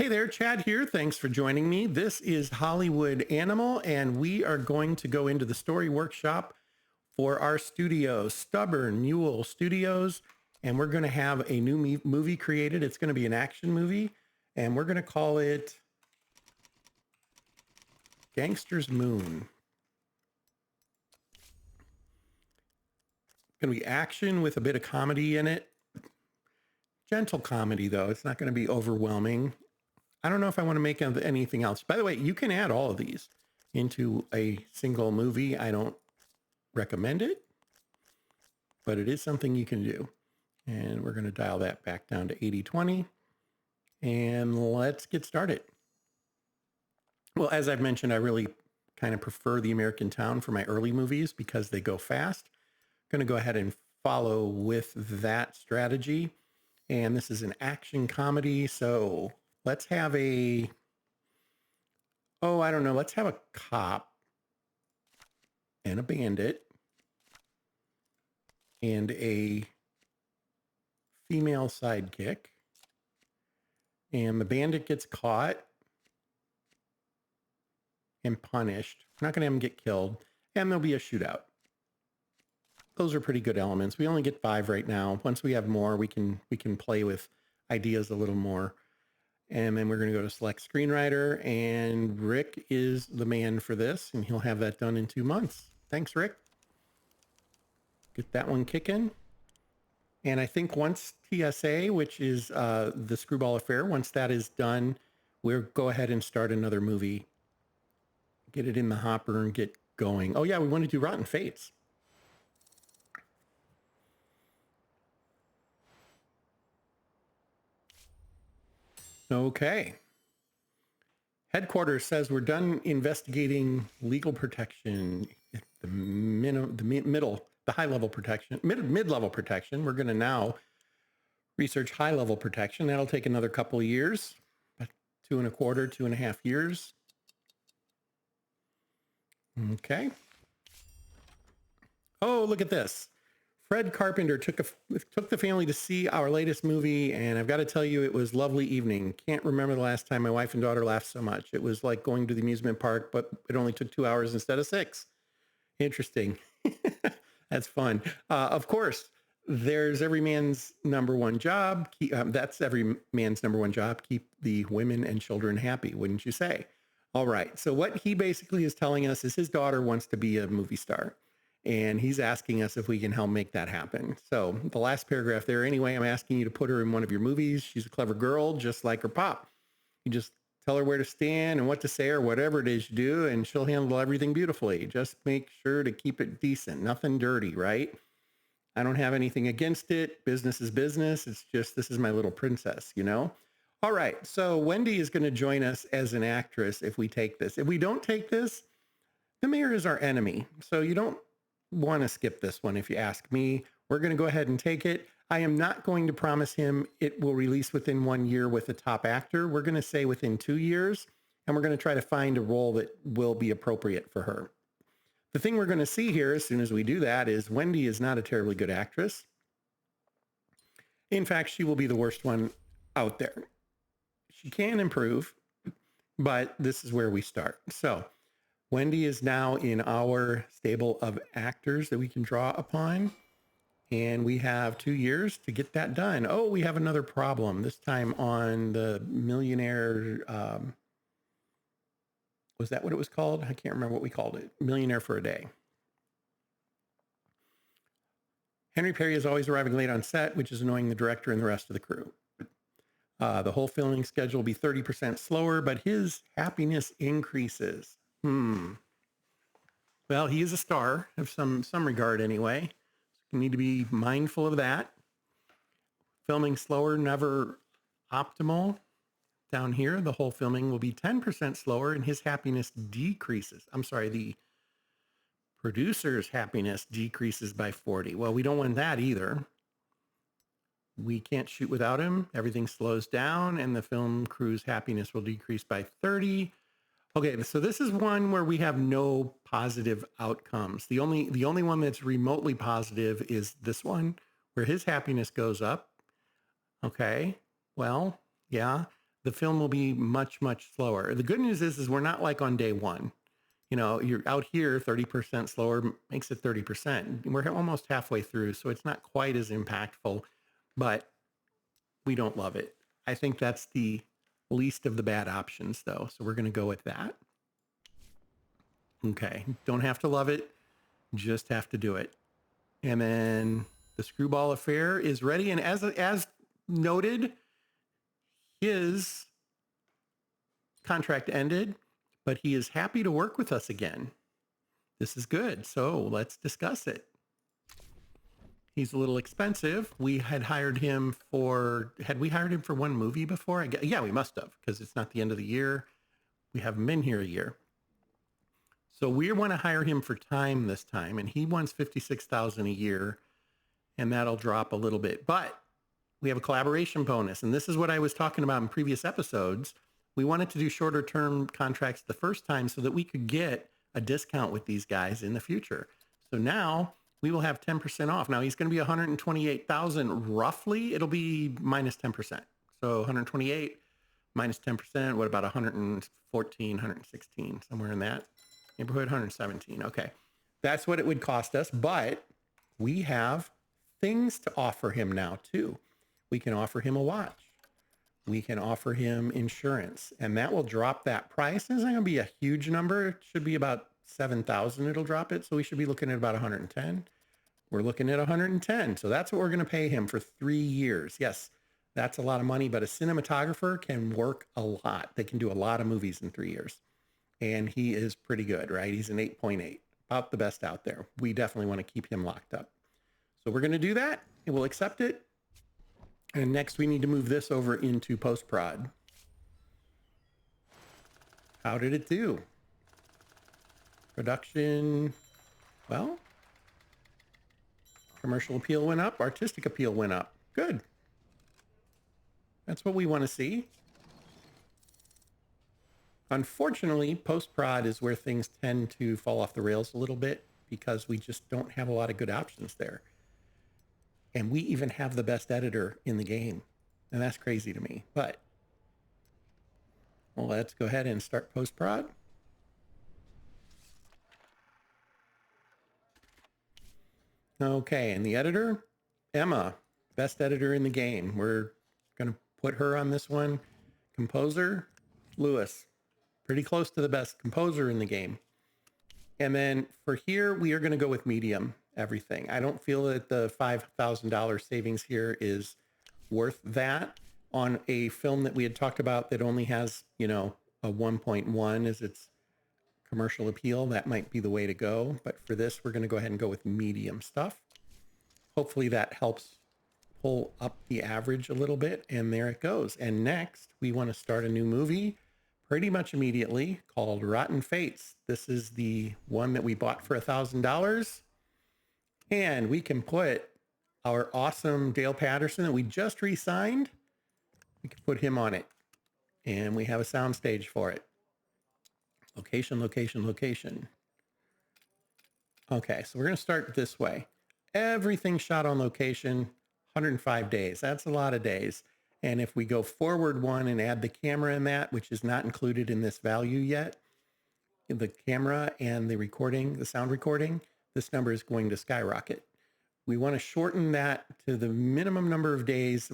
Hey there, Chad here. Thanks for joining me. This is Hollywood Animal, and we are going to go into the story workshop for our studio, Stubborn Mule Studios, and we're going to have a new movie created. It's going to be an action movie, and we're going to call it Gangsters Moon. It's going to be action with a bit of comedy in it. Gentle comedy, though. It's not going to be overwhelming. I don't know if I want to make anything else. By the way, you can add all of these into a single movie. I don't recommend it, but it is something you can do. And we're going to dial that back down to 80/20. And let's get started. Well, as I've mentioned, I really kind of prefer the American Town for my early movies because they go fast. I'm going to go ahead and follow with that strategy. And this is an action comedy, so let's have let's have a cop and a bandit and a female sidekick. And the bandit gets caught and punished. We're not going to have him get killed. And there'll be a shootout. Those are pretty good elements. We only get 5 right now. Once we have more, we can play with ideas a little more. And then we're going to go to select screenwriter, and Rick is the man for this, and he'll have that done in 2 months. Thanks, Rick. Get that one kicking. And I think once TSA, which is the Screwball Affair, once that is done, we'll go ahead and start another movie. Get it in the hopper and get going. Oh yeah, we want to do Rotten Fates. Okay. Headquarters says we're done investigating legal protection at the high-level protection, mid-level protection. We're going to now research high-level protection. That'll take another couple of years, about 2.25 years. Okay. Oh, look at this. Fred Carpenter took the family to see our latest movie, and I've got to tell you, it was a lovely evening. Can't remember the last time my wife and daughter laughed so much. It was like going to the amusement park, but it only took 2 hours instead of 6. Interesting. That's fun. Of course, there's every man's number one job. That's every man's number one job. Keep the women and children happy, wouldn't you say? All right. So what he basically is telling us is his daughter wants to be a movie star. And he's asking us if we can help make that happen. So the last paragraph there, anyway, I'm asking you to put her in one of your movies. She's a clever girl, just like her pop. You just tell her where to stand and what to say or whatever it is you do, and she'll handle everything beautifully. Just make sure to keep it decent, nothing dirty, right? I don't have anything against it. Business is business. It's just, this is my little princess, you know? All right. So Wendy is going to join us as an actress if we take this. If we don't take this, the mayor is our enemy. So you don't want to skip this one if you ask me. We're going to go ahead and take it. I am not going to promise him it will release within 1 year with a top actor. We're going to say within 2 years, and we're going to try to find a role that will be appropriate for her. The thing we're going to see here as soon as we do that is Wendy is not a terribly good actress. In fact, she will be the worst one out there. She can improve, but this is where we start. So Wendy is now in our stable of actors that we can draw upon. And we have 2 years to get that done. Oh, we have another problem. This time on the Millionaire. Was that what it was called? I can't remember what we called it. Millionaire for a Day. Henry Perry is always arriving late on set, which is annoying the director and the rest of the crew. The whole filming schedule will be 30% slower, but his happiness increases. Well, he is a star of some regard anyway. You need to be mindful of that. Filming slower, never optimal. Down here, the whole filming will be 10% slower and his happiness decreases. I'm sorry, the producer's happiness decreases by 40. Well, we don't want that either. We can't shoot without him. Everything slows down and the film crew's happiness will decrease by 30. Okay, so this is one where we have no positive outcomes. The only one that's remotely positive is this one, where his happiness goes up. Okay, well, yeah. the film will be much, much slower. The good news is we're not like on day one. You know, you're out here 30% slower makes it 30%. We're almost halfway through, so it's not quite as impactful, but we don't love it. I think that's the least of the bad options, though. So we're going to go with that. Okay. Don't have to love it. Just have to do it. And then the Screwball Affair is ready. And as noted, his contract ended, but he is happy to work with us again. This is good. So let's discuss it. He's a little expensive. We had hired him for one movie before? Yeah, we must have, because it's not the end of the year. We haven't been here a year. So we want to hire him for time this time, and he wants $56,000 a year, and that'll drop a little bit. But we have a collaboration bonus, and this is what I was talking about in previous episodes. We wanted to do shorter term contracts the first time so that we could get a discount with these guys in the future. So now we will have 10% off. Now he's going to be 128,000 roughly. It'll be minus 10%. So 128 minus 10%. What about 114, 116, somewhere in that neighborhood? 117. Okay. That's what it would cost us. But we have things to offer him now too. We can offer him a watch. We can offer him insurance, and that will drop that price. It's not going to be a huge number. It should be about 7,000. It'll drop it. So we should be looking at about 110. We're looking at 110. So that's what we're going to pay him for 3 years. Yes, that's a lot of money, but a cinematographer can work a lot. They can do a lot of movies in 3 years. And he is pretty good, right? He's an 8.8, about the best out there. We definitely want to keep him locked up. So we're going to do that, and we'll accept it. And next we need to move this over into post-prod. How did it do? Production, well, commercial appeal went up, artistic appeal went up. Good. That's what we want to see. Unfortunately, post-prod is where things tend to fall off the rails a little bit because we just don't have a lot of good options there. And we even have the best editor in the game. And that's crazy to me. But, well, let's go ahead and start post-prod. Okay, and the editor, Emma, best editor in the game. We're going to put her on this one. Composer, Lewis. Pretty close to the best composer in the game. And then for here, we are going to go with medium everything. I don't feel that the $5,000 savings here is worth that on a film that we had talked about that only has, you know, a 1.1 as its commercial appeal. That might be the way to go. But for this, we're going to go ahead and go with medium stuff. Hopefully that helps pull up the average a little bit. And there it goes. And next, we want to start a new movie pretty much immediately called Rotten Fates. This is the one that we bought for $1,000. And we can put our awesome Dale Patterson that we just re-signed. We can put him on it. And we have a soundstage for it. Location, location, location. Okay, so we're going to start this way. Everything shot on location, 105 days. That's a lot of days. And if we go forward one and add the camera in that, which is not included in this value yet, the camera and the recording, the sound recording, this number is going to skyrocket. We want to shorten that to the minimum number of days.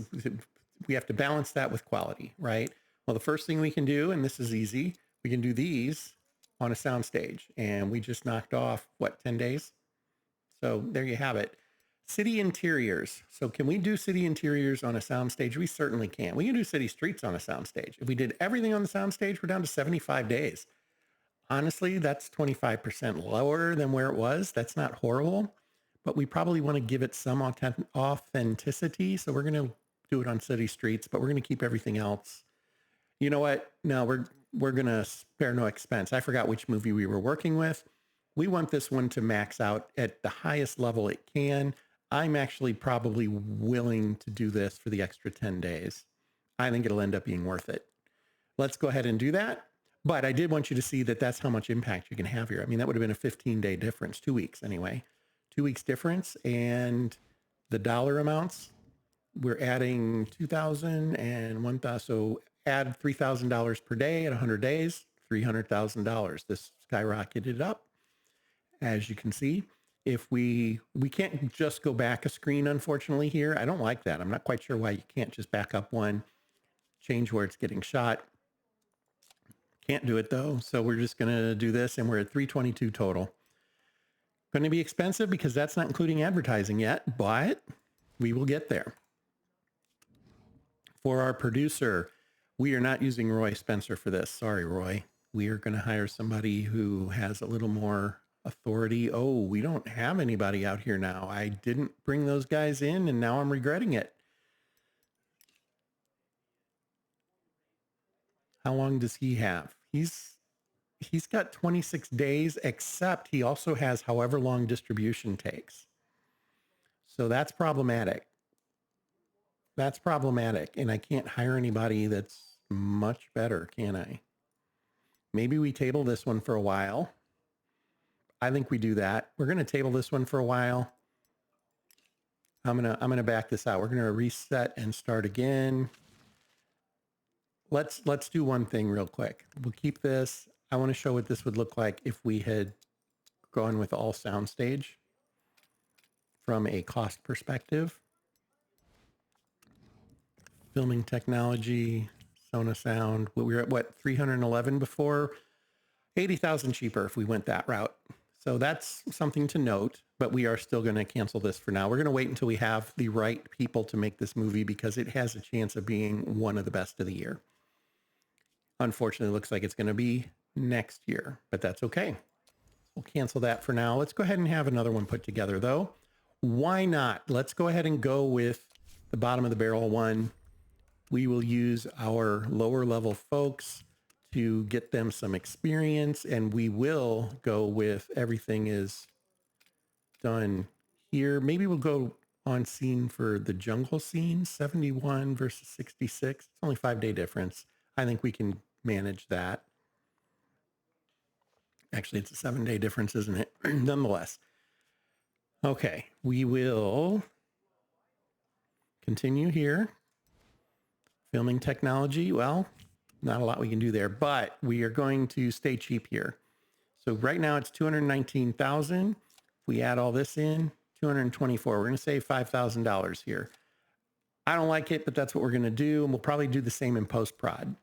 We have to balance that with quality, right? Well, the first thing we can do, and this is easy, we can do these on a soundstage. And we just knocked off, 10 days? So there you have it. City interiors. So can we do city interiors on a soundstage? We certainly can. We can do city streets on a soundstage. If we did everything on the soundstage, we're down to 75 days. Honestly, that's 25% lower than where it was. That's not horrible, but we probably want to give it some authenticity. So we're going to do it on city streets, but we're going to keep everything else. You know what? No, we're going to spare no expense. I forgot which movie we were working with. We want this one to max out at the highest level it can. I'm actually probably willing to do this for the extra 10 days. I think it'll end up being worth it. Let's go ahead and do that. But I did want you to see that that's how much impact you can have here. I mean, that would have been a 15-day difference, 2 weeks anyway. 2 weeks difference, and the dollar amounts we're adding 2,000 and 1,000. So add $3,000 per day at 100 days, $300,000. This skyrocketed up, as you can see. If we can't just go back a screen, unfortunately, here. I don't like that. I'm not quite sure why you can't just back up one, change where it's getting shot. Can't do it though. So we're just going to do this, and we're at 322 total. Going to be expensive because that's not including advertising yet, but we will get there. For our producer, we are not using Roy Spencer for this. Sorry, Roy. We are going to hire somebody who has a little more authority. Oh, we don't have anybody out here now. I didn't bring those guys in, and now I'm regretting it. How long does he have? He's got 26 days, except he also has however long distribution takes. So that's problematic. That's problematic. And I can't hire anybody that's much better, can I? Maybe we table this one for a while. I think we do that. We're going to table this one for a while. I'm going to back this out. We're going to reset and start again. Let's do one thing real quick. We'll keep this. I want to show what this would look like if we had gone with all soundstage from a cost perspective. Filming technology, Sona sound. We were at what, 311 before? 80,000 cheaper if we went that route. So that's something to note, but we are still going to cancel this for now. We're going to wait until we have the right people to make this movie because it has a chance of being one of the best of the year. Unfortunately, it looks like it's going to be next year, but that's okay. We'll cancel that for now. Let's go ahead and have another one put together though. Why not? Let's go ahead and go with the bottom of the barrel one. We will use our lower level folks to get them some experience, and we will go with everything is done here. Maybe we'll go on scene for the jungle scene, 71 versus 66. It's only 5-day difference. I think we can manage that. Actually, it's a 7-day difference, isn't it? Nonetheless. Okay, we will continue here. Filming technology, well, not a lot we can do there, but we are going to stay cheap here. So right now it's 219,000. If we add all this in, 224. We're going to save $5,000 here. I don't like it, but that's what we're going to do, and we'll probably do the same in post-prod.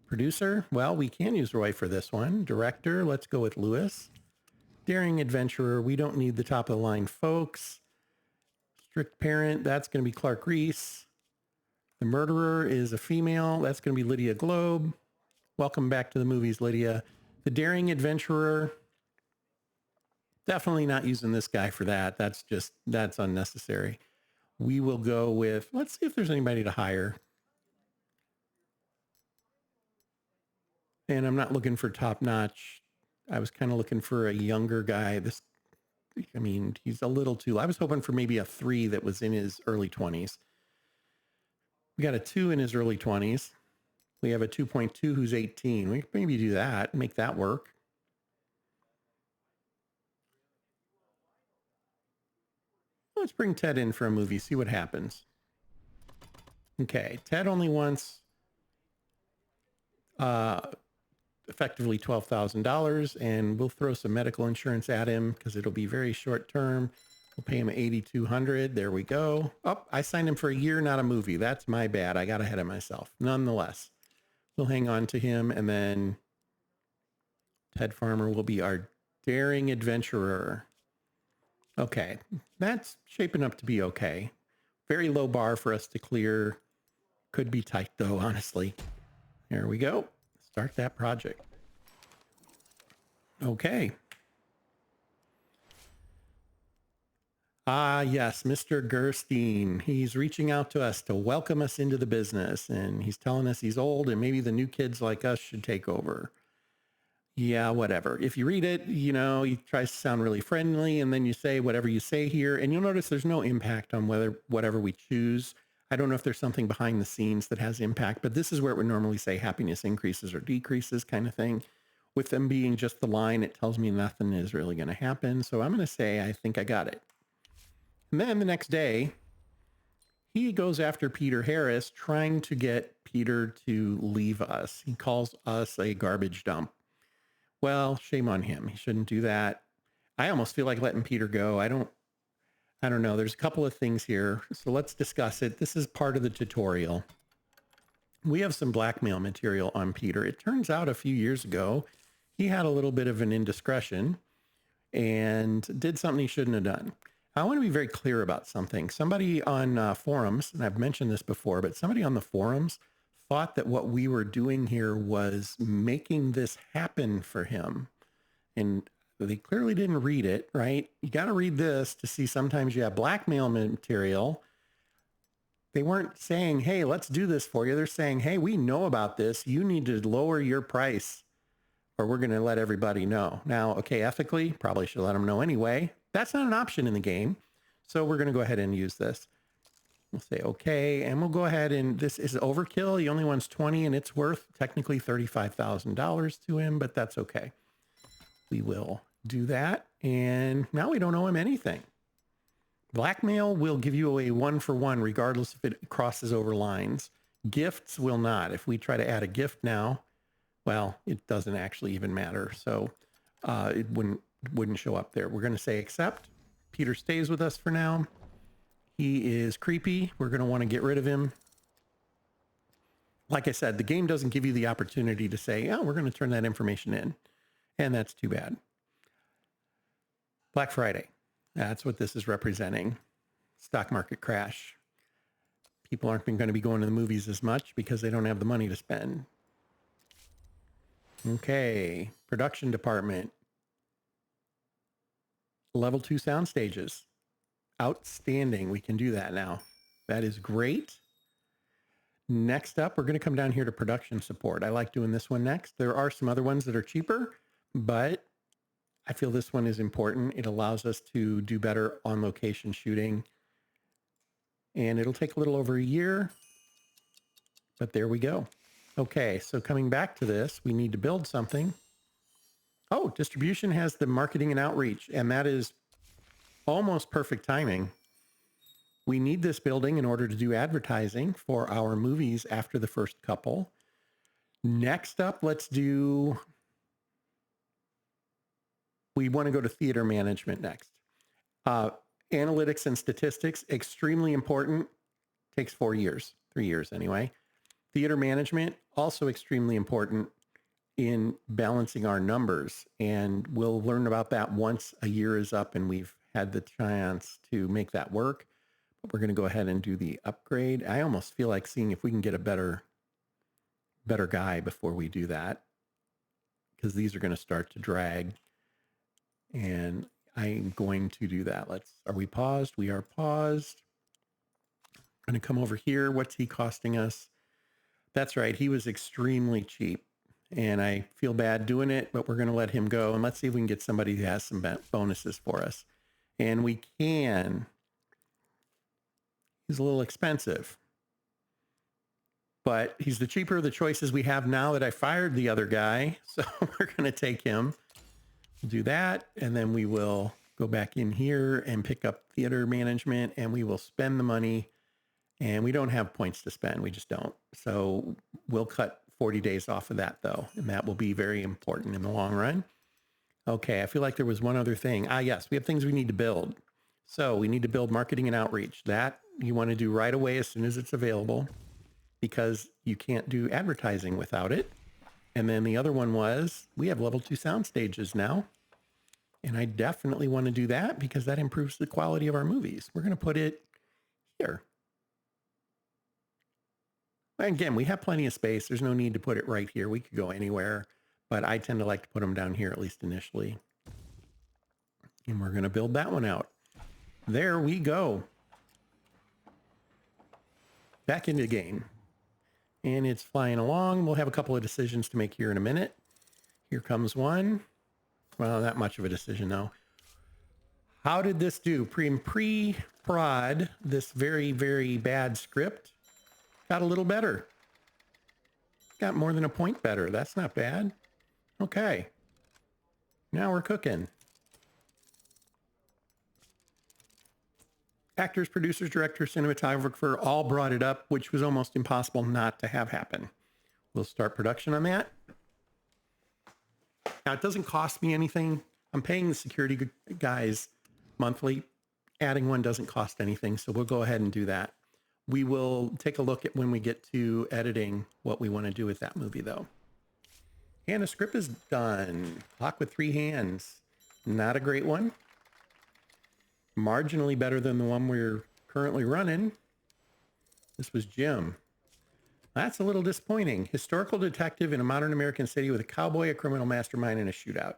Producer, well, we can use Roy for this one. Director, let's go with Lewis. Daring adventurer, we don't need the top of the line folks. Strict parent, that's going to be Clark Reese. The murderer is a female, that's going to be Lydia Globe. Welcome back to the movies, Lydia. The daring adventurer, definitely not using this guy for that. That's unnecessary. We will go with, let's see if there's anybody to hire. And I'm not looking for top notch. I was kind of looking for a younger guy. He's a little too, I was hoping for maybe a 3 that was in his early 20s. We got a 2 in his early 20s. We have a 2.2 who's 18. We could maybe do that, make that work. Let's bring Ted in for a movie, see what happens. Okay, Ted only wants effectively $12,000, and we'll throw some medical insurance at him because it'll be very short term. We'll pay him $8,200. There we go. Oh, I signed him for a year, not a movie. That's my bad. I got ahead of myself. Nonetheless, we'll hang on to him, and then Ted Farmer will be our daring adventurer. Okay, that's shaping up to be okay. Very low bar for us to clear. Could be tight though, honestly. There we go. Start that project. Okay. Yes, Mr. Gerstein. He's reaching out to us to welcome us into the business, and he's telling us he's old and maybe the new kids like us should take over. Yeah, whatever. If you read it, he tries to sound really friendly, and then you say whatever you say here, and you'll notice there's no impact on whatever we choose. I don't know if there's something behind the scenes that has impact, but this is where it would normally say happiness increases or decreases kind of thing. With them being just the line, it tells me nothing is really going to happen. So I'm going to say, I think I got it. And then the next day, He goes after Peter Harris, trying to get Peter to leave us. He calls us a garbage dump. Well, shame on him. He shouldn't do that. I almost feel like letting Peter go. I don't know. There's a couple of things here. So let's discuss it. This is part of the tutorial. We have some blackmail material on Peter. It turns out a few years ago, he had a little bit of an indiscretion and did something he shouldn't have done. I want to be very clear about something. Somebody on forums, and I've mentioned this before, but somebody on the forums thought that what we were doing here was making this happen for him. And they clearly didn't read it, right? You got to read this to see sometimes you have blackmail material. They weren't saying, hey, let's do this for you. They're saying, hey, we know about this. You need to lower your price or we're going to let everybody know. Now, okay, ethically, probably should let them know anyway. That's not an option in the game. So we're going to go ahead and use this. We'll say, okay, and we'll go ahead and this is overkill. He only wants 20 and it's worth technically $35,000 to him, but that's okay. We will do that. And now we don't owe him anything. Blackmail will give you a 1-for-1 regardless if it crosses over lines. Gifts will not. If we try to add a gift now, well, it doesn't actually even matter. So it wouldn't show up there. We're going to say accept. Peter stays with us for now. He is creepy. We're going to want to get rid of him. Like I said, the game doesn't give you the opportunity to say, oh, we're going to turn that information in. And that's too bad. Black Friday. That's what this is representing. Stock market crash. People aren't going to be going to the movies as much because they don't have the money to spend. Okay. Production department. Level 2 sound stages. Outstanding. We can do that now. That is great. Next up, we're going to come down here to production support. I like doing this one next. There are some other ones that are cheaper, but I feel this one is important. It allows us to do better on location shooting. And it'll take a little over a year, but there we go. Okay, so coming back to this, we need to build something. Oh, distribution has the marketing and outreach, and that is almost perfect timing. We need this building in order to do advertising for our movies after the first couple. Next up, we want to go to theater management next. Analytics and statistics, extremely important. Takes 4 years, 3 years anyway. Theater management, also extremely important in balancing our numbers. And we'll learn about that once a year is up and we've had the chance to make that work. But we're going to go ahead and do the upgrade. I almost feel like seeing if we can get a better guy before we do that, because these are going to start to drag. And I'm going to do that. Are we paused? We are paused. I'm going to come over here. What's he costing us? That's right. He was extremely cheap. And I feel bad doing it, but we're going to let him go. And let's see if we can get somebody who has some bonuses for us. And we can. He's a little expensive. But he's the cheaper of the choices we have now that I fired the other guy. So we're going to take him. We'll do that. And then we will go back in here and pick up theater management. And we will spend the money. And we don't have points to spend. We just don't. So we'll cut 40 days off of that, though. And that will be very important in the long run. Okay, I feel like there was one other thing. Yes, we have things we need to build. So we need to build marketing and outreach. That you want to do right away as soon as it's available, because you can't do advertising without it. And then the other one was, we have level 2 sound stages now. And I definitely want to do that because that improves the quality of our movies. We're going to put it here. Again, we have plenty of space. There's no need to put it right here. We could go anywhere, but I tend to like to put them down here, at least initially. And we're going to build that one out. There we go. Back into the game. And it's flying along. We'll have a couple of decisions to make here in a minute. Here comes one. Well, not much of a decision, though. How did this do? Pre-prod, this very, very bad script got a little better. Got more than a point better. That's not bad. Okay. Now we're cooking. actors, producers, directors, cinematographer all brought it up, which was almost impossible not to have happen. We'll start production on that. Now, it doesn't cost me anything. I'm paying the security guys monthly. Adding one doesn't cost anything, so we'll go ahead and do that. We will take a look at when we get to editing what we want to do with that movie, though. And the script is done. Clock with 3 hands. Not a great one. Marginally better than the one we're currently running. This was Jim. That's a little disappointing. Historical detective in a modern American city with a cowboy, a criminal mastermind, and a shootout.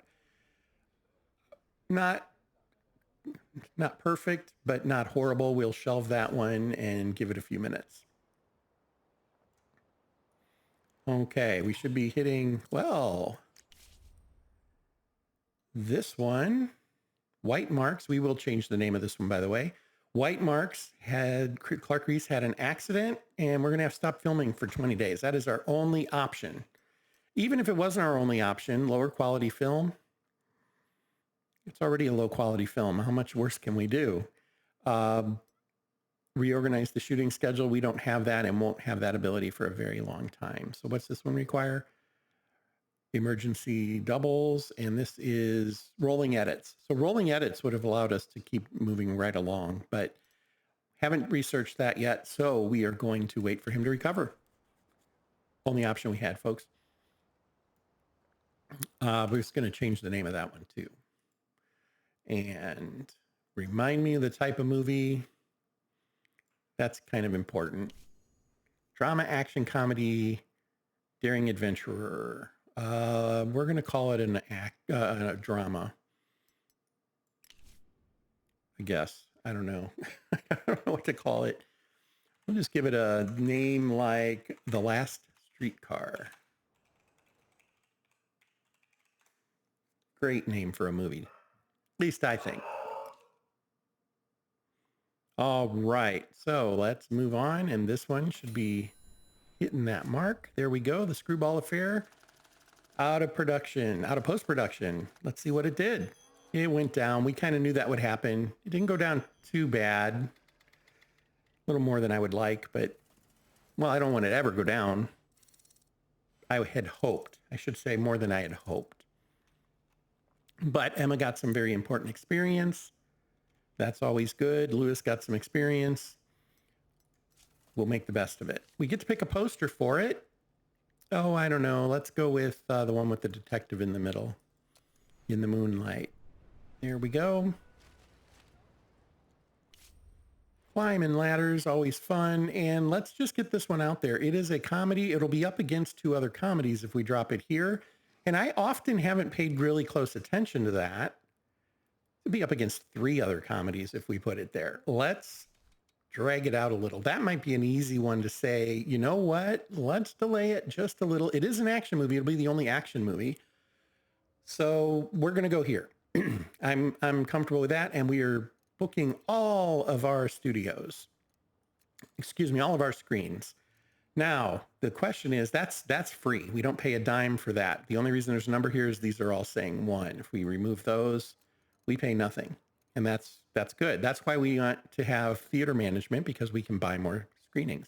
Not perfect, but not horrible. We'll shelve that one and give it a few minutes. Okay, we should be hitting, well, this one, White Marks. We will change the name of this one, by the way. White Marks Clark Reese had an accident, and we're going to have to stop filming for 20 days. That is our only option. Even if it wasn't our only option, lower quality film, it's already a low quality film. How much worse can we do? Reorganize the shooting schedule. We don't have that and won't have that ability for a very long time. So what's this one require? Emergency doubles, and this is rolling edits. So rolling edits would have allowed us to keep moving right along, but haven't researched that yet. So we are going to wait for him to recover. Only option we had, folks. We're just going to change the name of that one too. And remind me of the type of movie. That's kind of important. Drama, action, comedy, daring adventurer. We're going to call it a drama. I guess. I don't know. I don't know what to call it. We'll just give it a name like The Last Streetcar. Great name for a movie. At least I think. All right, so let's move on, and this one should be hitting that mark. There we go, the Screwball Affair, out of post-production. Let's see what it did. It went down. We kind of knew that would happen. It didn't go down too bad. A little more than I would like, but, well, I don't want it to ever go down. I had hoped. I should say more than I had hoped. But Emma got some very important experience. That's always good. Lewis got some experience. We'll make the best of it. We get to pick a poster for it. Oh, I don't know. Let's go with the one with the detective in the middle, in the moonlight. There we go. Climbing ladders, always fun. And let's just get this one out there. It is a comedy. It'll be up against 2 other comedies if we drop it here. And I often haven't paid really close attention to that. It'd be up against 3 other comedies if we put it there. Let's drag it out a little. That might be an easy one to say, you know what? Let's delay it just a little. It is an action movie. It'll be the only action movie. So we're going to go here. I'm comfortable with that. And we are booking all of our studios. All of our screens. Now, the question is, that's free. We don't pay a dime for that. The only reason there's a number here is these are all saying 1. If we remove those, we pay nothing. And that's good. That's why we want to have theater management, because we can buy more screenings.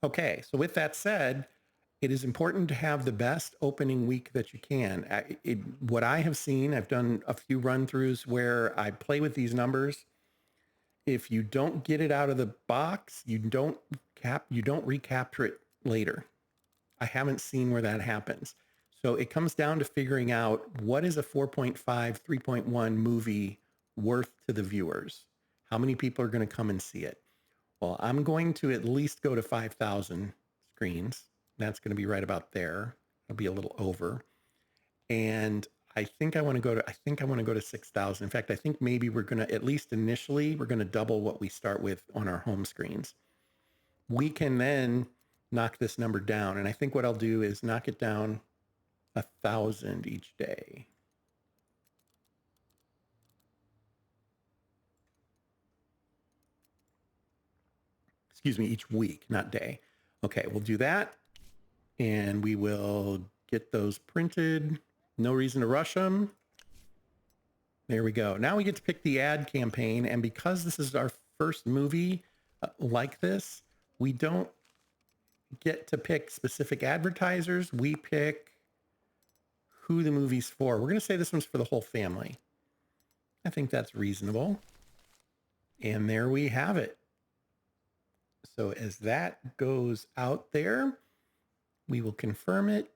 Okay, so with that said, it is important to have the best opening week that you can. What I have seen, I've done a few run-throughs where I play with these numbers. If you don't get it out of the box, you don't recapture it later. I haven't seen where that happens. So it comes down to figuring out what is a 4.5, 3.1 movie worth to the viewers. How many people are going to come and see it? Well, I'm going to at least go to 5,000 screens. That's going to be right about there. It'll be a little over. And I think I want to go to 6,000. In fact, I think maybe we're going to, at least initially, we're going to double what we start with on our home screens. We can then knock this number down. And I think what I'll do is knock it down 1,000 each day. Excuse me, each week, not day. Okay, we'll do that. And we will get those printed. No reason to rush them. There we go. Now we get to pick the ad campaign. And because this is our first movie like this. We don't get to pick specific advertisers. We pick who the movie's for. We're going to say this one's for the whole family. I think that's reasonable. And there we have it. So as that goes out there, we will confirm it.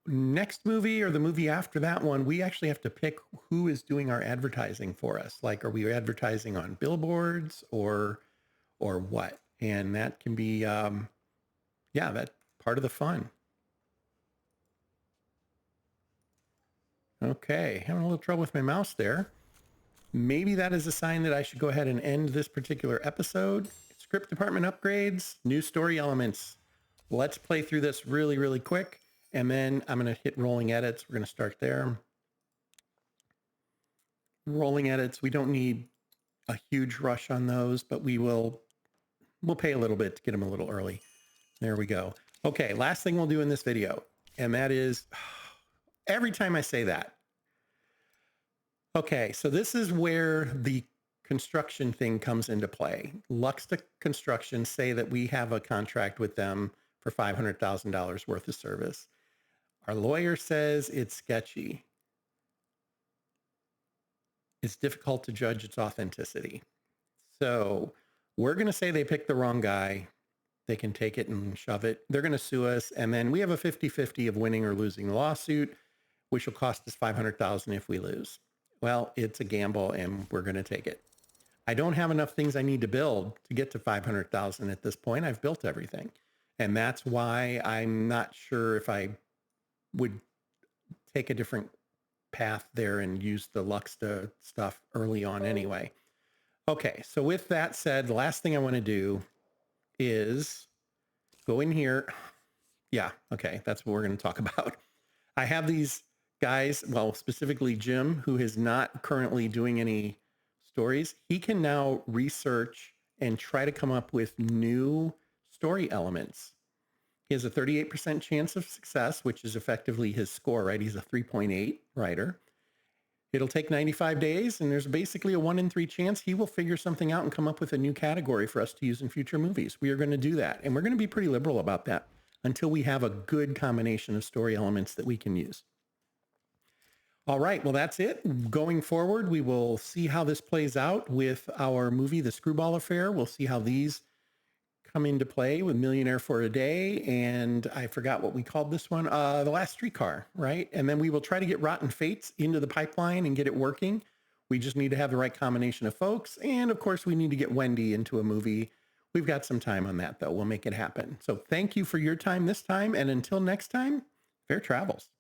Next movie or the movie after that one, we actually have to pick who is doing our advertising for us. Like, are we advertising on billboards or what? And that can be, that's part of the fun. Okay, having a little trouble with my mouse there. Maybe that is a sign that I should go ahead and end this particular episode. Script department upgrades, new story elements. Let's play through this really, really quick. And then I'm going to hit rolling edits. We're going to start there. Rolling edits. We don't need a huge rush on those, but we'll pay a little bit to get them a little early. There we go. Okay, last thing we'll do in this video. And that is, every time I say that. Okay, so this is where the construction thing comes into play. Luxta Construction say that we have a contract with them for $500,000 worth of service. Our lawyer says it's sketchy. It's difficult to judge its authenticity. So we're going to say they picked the wrong guy. They can take it and shove it. They're going to sue us. And then we have a 50-50 of winning or losing the lawsuit, which will cost us $500,000 if we lose. Well, it's a gamble and we're going to take it. I don't have enough things I need to build to get to 500,000 at this point. I've built everything. And that's why I'm not sure if I would take a different path there and use the Luxta stuff early on anyway. Okay, so with that said, the last thing I want to do is go in here. Yeah, okay, that's what we're going to talk about. I have these guys, well, specifically Jim, who is not currently doing any stories. He can now research and try to come up with new story elements. He has a 38% chance of success, which is effectively his score, right? He's a 3.8 writer. It'll take 95 days, and there's basically a 1 in 3 chance he will figure something out and come up with a new category for us to use in future movies. We are going to do that, and we're going to be pretty liberal about that until we have a good combination of story elements that we can use. All right, well, that's it. Going forward, we will see how this plays out with our movie, The Screwball Affair. We'll see how these come into play with Millionaire for a Day, and I forgot what we called this one, The Last Streetcar, right? And then we will try to get Rotten Fates into the pipeline and get it working. We just need to have the right combination of folks, and of course, we need to get Wendy into a movie. We've got some time on that, though. We'll make it happen. So thank you for your time this time, and until next time, fair travels.